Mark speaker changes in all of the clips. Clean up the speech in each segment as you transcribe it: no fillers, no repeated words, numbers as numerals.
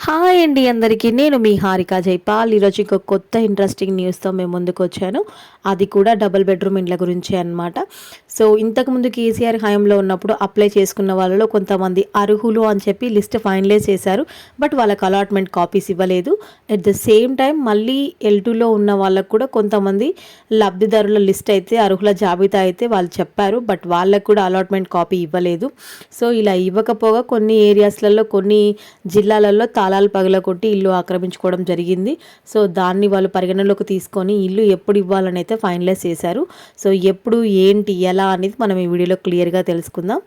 Speaker 1: Hi అండి అందరికీ. నేను మీ హారిక జైపాల్. ఈరోజు ఇంకో కొత్త ఇంట్రెస్టింగ్ న్యూస్తో మేము ముందుకు వచ్చాను. అది కూడా డబుల్ బెడ్రూమ్ ఇండ్ల గురించి అనమాట. సో ఇంతకుముందు కేసీఆర్ హయాంలో ఉన్నప్పుడు అప్లై చేసుకున్న వాళ్ళలో కొంతమంది అర్హులు అని చెప్పి లిస్ట్ ఫైనలైజ్ చేశారు. బట్ వాళ్ళకి అలాట్మెంట్ కాపీస్ ఇవ్వలేదు. అట్ ద సేమ్ టైం మళ్ళీ L2లో ఉన్న వాళ్ళకు కూడా కొంతమంది లబ్ధిదారుల లిస్ట్ అయితే అర్హుల జాబితా అయితే వాళ్ళు చెప్పారు. బట్ వాళ్ళకు కూడా అలాట్మెంట్ కాపీ ఇవ్వలేదు. సో ఇలా ఇవ్వకపోగా కొన్ని ఏరియాస్లలో కొన్ని జిల్లాలలో తాళాలు పగలగొట్టి ఇల్లు ఆక్రమించుకోవడం జరిగింది. సో దాన్ని వాళ్ళు పరిగణలోకి తీసుకొని ఇల్లు ఎప్పుడు ఇవ్వాలని అయితే ఫైనలైజ్ చేశారు. సో ఎప్పుడు ఏంటి ఎలా అనేది మనం ఈ వీడియోలో క్లియర్గా తెలుసుకుందాం.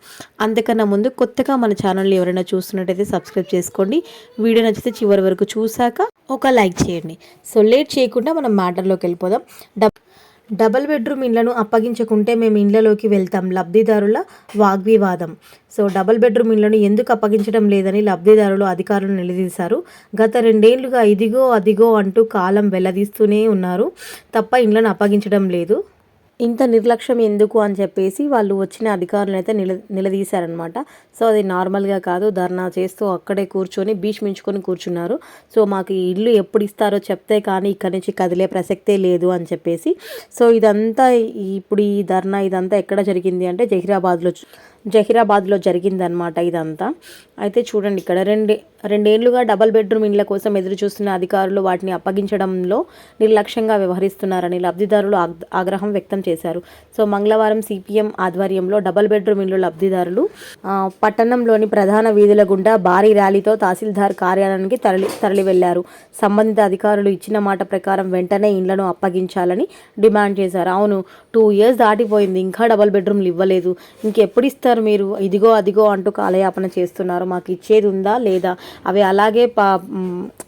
Speaker 1: అంతకన్నా ముందు కొత్తగా మన ఛానల్ని ఎవరైనా చూస్తున్నట్టయితే సబ్స్క్రైబ్ చేసుకోండి. వీడియో నచ్చితే చివరి వరకు చూశాక ఒక లైక్ చేయండి. సో లేట్ చేయకుండా మనం మ్యాటర్లోకి వెళ్ళిపోదాం. డబల్ బెడ్రూమ్ ఇళ్లను అప్పగించకుంటే మేము ఇళ్లలోకి వెళ్తాం, లబ్ధిదారుల వాగ్వివాదం. సో డబల్ బెడ్రూమ్ ఇళ్లను ఎందుకు అప్పగించడం లేదని లబ్ధిదారులు అధికారులు నిలదీశారు. గత 2 ఏళ్లుగా ఇదిగో అదిగో అంటూ కాలం వెల్లదీస్తూనే ఉన్నారు తప్ప ఇళ్లను అప్పగించడం లేదు. ఇంత నిర్లక్ష్యం ఎందుకు అని చెప్పేసి వాళ్ళు వచ్చిన అధికారులను అయితే నిలదీశారనమాట. సో అది నార్మల్గా కాదు, ధర్నా చేస్తూ అక్కడే కూర్చొని భీష్మించుకొని కూర్చున్నారు. సో మాకు ఈ ఇల్లు ఎప్పుడు ఇస్తారో చెప్తే కానీ ఇక్కడి నుంచి కదిలే ప్రసక్తే లేదు అని చెప్పేసి. సో ఇదంతా ఇప్పుడు ఈ ధర్నా ఇదంతా ఎక్కడ జరిగింది అంటే జహీరాబాద్లో జరిగిందనమాట ఇదంతా. అయితే చూడండి, ఇక్కడ రెండేళ్లుగా డబల్ బెడ్రూమ్ ఇండ్ల కోసం ఎదురు చూస్తున్న అధికారులు వాటిని అప్పగించడంలో నిర్లక్ష్యంగా వ్యవహరిస్తున్నారని లబ్ధిదారులు ఆగ్రహం వ్యక్తం చేశారు. సో మంగళవారం CPM ఆధ్వర్యంలో డబల్ బెడ్రూమ్ ఇండ్లు లబ్ధిదారులు పట్టణంలోని ప్రధాన వీధుల గుండా భారీ ర్యాలీతో తహసీల్దార్ కార్యాలయానికి తరలి వెళ్లారు. సంబంధిత అధికారులు ఇచ్చిన మాట ప్రకారం వెంటనే ఇండ్లను అప్పగించాలని డిమాండ్ చేశారు. అవును, 2 years దాటిపోయింది, ఇంకా డబల్ బెడ్రూమ్లు ఇవ్వలేదు, ఇంకెప్పుడు ఇస్తారు మీరు? ఇదిగో అదిగో అంటూ కాలయాపన చేస్తున్నారు. మాకు ఇచ్చేది ఉందా లేదా? అవి అలాగే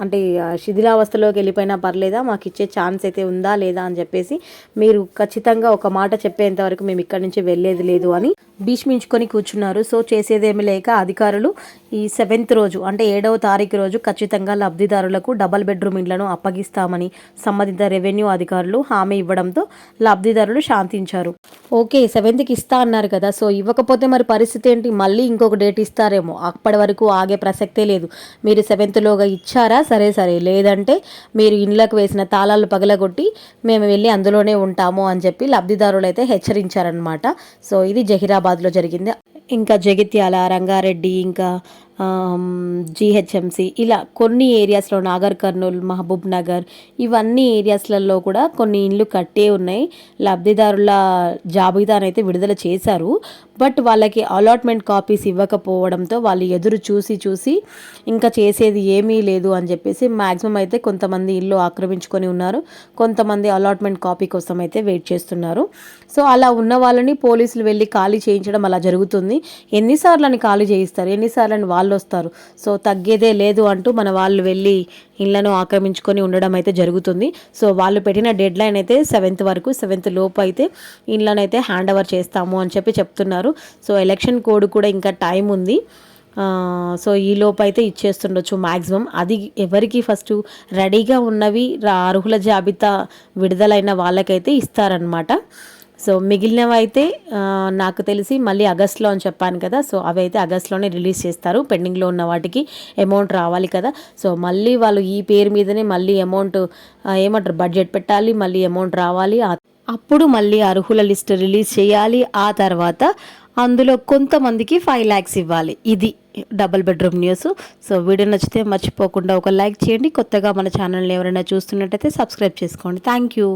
Speaker 1: అంటే శిథిలావస్థలోకి వెళ్ళిపోయినా పర్లేదా? మాకు ఇచ్చే ఛాన్స్ అయితే ఉందా లేదా అని చెప్పేసి మీరు ఖచ్చితంగా ఒక మాట చెప్పేంత వరకు మేము ఇక్కడి నుంచి వెళ్ళేది లేదు అని భీష్మించుకొని కూర్చున్నారు. సో చేసేదేమీ లేక అధికారులు ఈ 7th రోజు అంటే 7వ తారీఖు రోజు ఖచ్చితంగా లబ్ధిదారులకు డబల్ బెడ్రూమ్ ఇండ్లను అప్పగిస్తామని సంబంధిత రెవెన్యూ అధికారులు హామీ ఇవ్వడంతో లబ్ధిదారులు శాంతించారు. ఓకే, 7th ఇస్తా అన్నారు కదా, సో ఇవ్వకపోతే మరి పరిస్థితి ఏంటి? మళ్ళీ ఇంకొక డేట్ ఇస్తారేమో. అప్పటి వరకు ఆగే ప్రసక్తే లేదు. మీరు 7thలోగా ఇచ్చారా? సరే, లేదంటే మీరు ఇండ్లకు వేసిన తాళాలు పగలగొట్టి మేము వెళ్ళి అందులోనే ఉంటాము అని చెప్పి లబ్ధిదారులు అయితే హెచ్చరించారనమాట. సో ఇది జహీరాబాద్లో జరిగింది. ఇంకా జగిత్యాల, రంగారెడ్డి, ఇంకా GHMC ఇలా కొన్ని ఏరియాస్లో, నాగర్ కర్నూల్, మహబూబ్ నగర్, ఇవన్నీ ఏరియాస్లలో కూడా కొన్ని ఇండ్లు కట్టే ఉన్నాయి. లబ్ధిదారుల జాబితానైతే విడుదల చేశారు. బట్ వాళ్ళకి అలాట్మెంట్ కాపీస్ ఇవ్వకపోవడంతో వాళ్ళు ఎదురు చూసి ఇంకా చేసేది ఏమీ లేదు అని చెప్పేసి మ్యాక్సిమం అయితే కొంతమంది ఇల్లు ఆక్రమించుకొని ఉన్నారు, కొంతమంది అలాట్మెంట్ కాపీ కోసం అయితే వెయిట్ చేస్తున్నారు. సో అలా ఉన్న వాళ్ళని పోలీసులు వెళ్ళి ఖాళీ చేయించడం అలా జరుగుతుంది. ఎన్నిసార్లు అని ఖాళీ చేయిస్తారు, ఎన్నిసార్లు అని వాళ్ళు వస్తారు. సో తగ్గేదే లేదు అంటూ మన వాళ్ళు వెళ్ళి ఇళ్లను ఆక్రమించుకొని ఉండడం అయితే జరుగుతుంది. సో వాళ్ళు పెట్టిన డెడ్ లైన్ అయితే 7th వరకు, 7th లోపు అయితే ఇళ్లను అయితే హ్యాండ్ ఓవర్ చేస్తాము అని చెప్పి చెప్తున్నారు. సో ఎలక్షన్ కోడ్ కూడా ఇంకా టైం ఉంది. సో ఈ లోపు అయితే ఇచ్చేస్తుండొచ్చు మ్యాక్సిమం. అది ఎవరికి ఫస్ట్ రెడీగా ఉన్నవి అర్హుల జాబితా విడుదలైన వాళ్ళకైతే ఇస్తారనమాట. సో మిగిలినవి అయితే నాకు తెలిసి మళ్ళీ ఆగస్ట్లో అని చెప్పాను కదా, సో అవి అయితే ఆగస్ట్లోనే రిలీజ్ చేస్తారు. పెండింగ్లో ఉన్న వాటికి అమౌంట్ రావాలి కదా. సో మళ్ళీ వాళ్ళు ఈ పేరు మీదనే మళ్ళీ అమౌంట్ ఏమంటారు, బడ్జెట్ పెట్టాలి, మళ్ళీ అమౌంట్ రావాలి, అప్పుడు మళ్ళీ అర్హుల లిస్ట్ రిలీజ్ చేయాలి. ఆ తర్వాత అందులో కొంతమందికి 5 lakhs ఇవ్వాలి. ఇది double bedroom news. So video నచ్చితే మర్చిపోకుండా ఒక లైక్ చేయండి. కొత్తగా మన ఛానల్ని ఎవరైనా చూస్తున్నట్టయితే సబ్స్క్రైబ్ చేసుకోండి. Thank you.